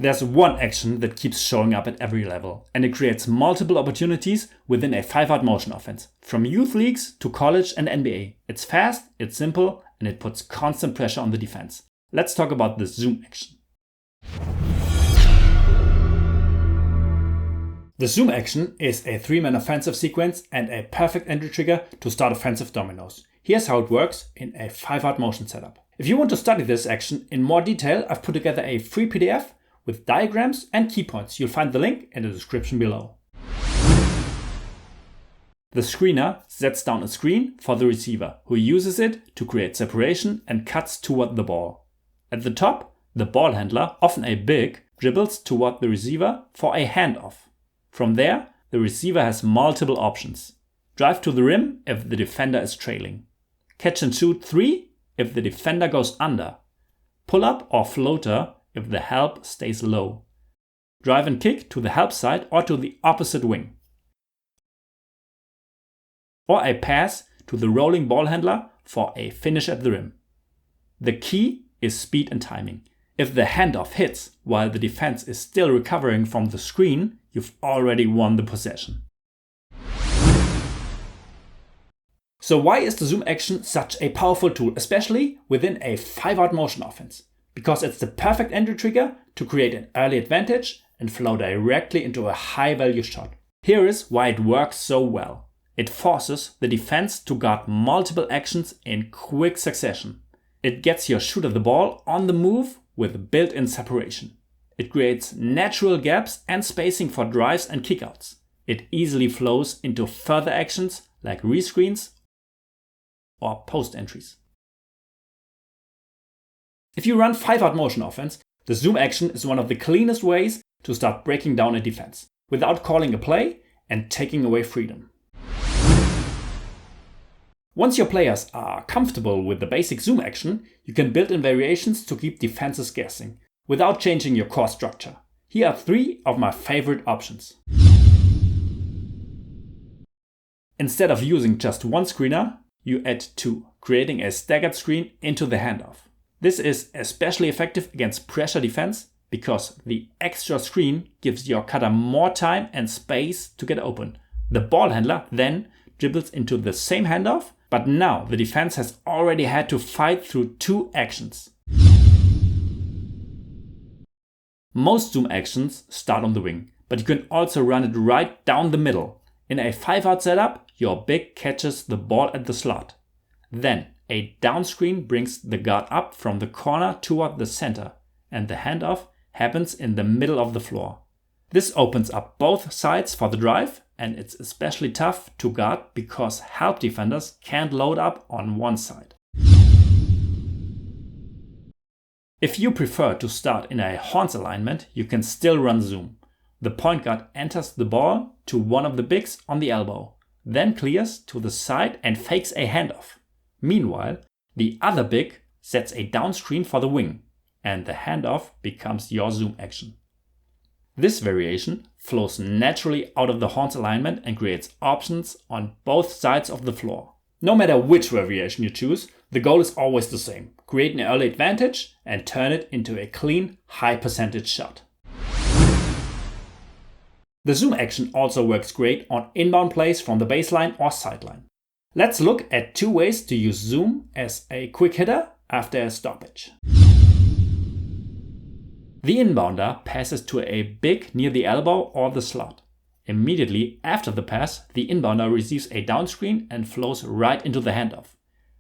There's one action that keeps showing up at every level, and it creates multiple opportunities within a 5-out motion offense, from youth leagues to college and NBA. It's fast, it's simple, and it puts constant pressure on the defense. Let's talk about the zoom action. The zoom action is a 3-man offensive sequence and a perfect entry trigger to start offensive dominoes. Here's how it works in a 5-out motion setup. If you want to study this action in more detail, I've put together a free PDF with diagrams and key points. You'll find the link in the description below. The screener sets down a screen for the receiver, who uses it to create separation and cuts toward the ball. At the top, the ball handler, often a big, dribbles toward the receiver for a handoff. From there, the receiver has multiple options. Drive to the rim if the defender is trailing. Catch and shoot 3 if the defender goes under. Pull up or floater if the help stays low. Drive and kick to the help side or to the opposite wing. Or a pass to the rolling ball handler for a finish at the rim. The key is speed and timing. If the handoff hits while the defense is still recovering from the screen, you've already won the possession. So why is the zoom action such a powerful tool, especially within a 5-out motion offense? Because it's the perfect entry trigger to create an early advantage and flow directly into a high-value shot. Here is why it works so well. It forces the defense to guard multiple actions in quick succession. It gets your shooter the ball on the move with built-in separation. It creates natural gaps and spacing for drives and kickouts. It easily flows into further actions like rescreens or post entries. If you run 5-out motion offense, the zoom action is one of the cleanest ways to start breaking down a defense without calling a play and taking away freedom. Once your players are comfortable with the basic zoom action, you can build in variations to keep defenses guessing without changing your core structure. Here are 3 of my favorite options. Instead of using just one screener, you add 2, creating a staggered screen into the handoff. This is especially effective against pressure defense because the extra screen gives your cutter more time and space to get open. The ball handler then dribbles into the same handoff, but now the defense has already had to fight through 2 actions. Most zoom actions start on the wing, but you can also run it right down the middle. In a 5-out setup, your big catches the ball at the slot. Then a down screen brings the guard up from the corner toward the center, and the handoff happens in the middle of the floor. This opens up both sides for the drive, and it's especially tough to guard because help defenders can't load up on one side. If you prefer to start in a horns alignment, you can still run zoom. The point guard enters the ball to one of the bigs on the elbow, then clears to the side and fakes a handoff. Meanwhile, the other big sets a down screen for the wing, and the handoff becomes your zoom action. This variation flows naturally out of the horns alignment and creates options on both sides of the floor. No matter which variation you choose, the goal is always the same: create an early advantage and turn it into a clean, high percentage shot. The zoom action also works great on inbound plays from the baseline or sideline. Let's look at 2 ways to use zoom as a quick hitter after a stoppage. The inbounder passes to a big near the elbow or the slot. Immediately after the pass, the inbounder receives a down screen and flows right into the handoff.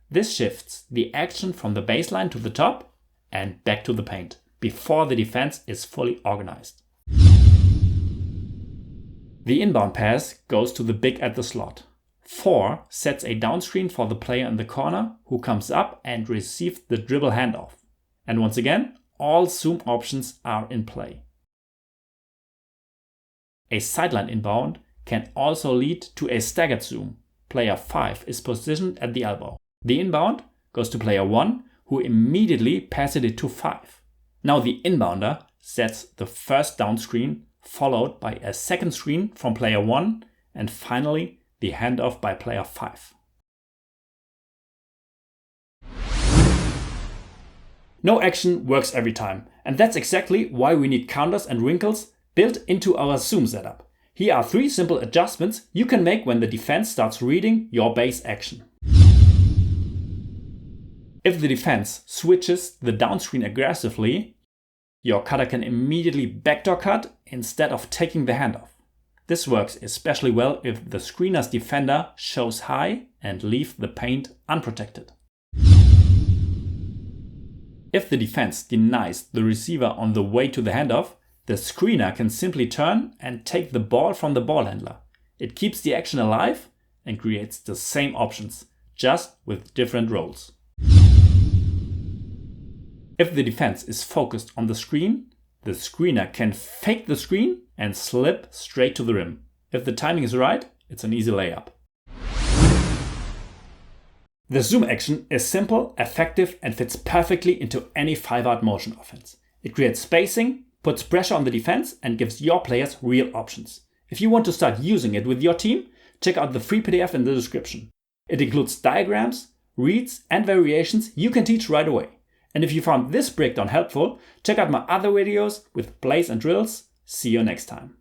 This shifts the action from the baseline to the top and back to the paint before the defense is fully organized. The inbound pass goes to the big at the slot. 4 sets a down screen for the player in the corner who comes up and receives the dribble handoff. And once again, all zoom options are in play. A sideline inbound can also lead to a staggered zoom. Player 5 is positioned at the elbow. The inbound goes to player 1, who immediately passes it to 5. Now the inbounder sets the first down screen, followed by a second screen from player 1, and finally the handoff by player 5. No action works every time, and that's exactly why we need counters and wrinkles built into our zoom setup. Here are 3 simple adjustments you can make when the defense starts reading your base action. If the defense switches the downscreen aggressively, your cutter can immediately backdoor cut instead of taking the handoff. This works especially well if the screener's defender shows high and leaves the paint unprotected. If the defense denies the receiver on the way to the handoff, the screener can simply turn and take the ball from the ball handler. It keeps the action alive and creates the same options, just with different roles. If the defense is focused on the screen, the screener can fake the screen and slip straight to the rim. If the timing is right, it's an easy layup. The zoom action is simple, effective, and fits perfectly into any 5-out motion offense. It creates spacing, puts pressure on the defense, and gives your players real options. If you want to start using it with your team, check out the free PDF in the description. It includes diagrams, reads, and variations you can teach right away. And if you found this breakdown helpful, check out my other videos with plays and drills. See you next time.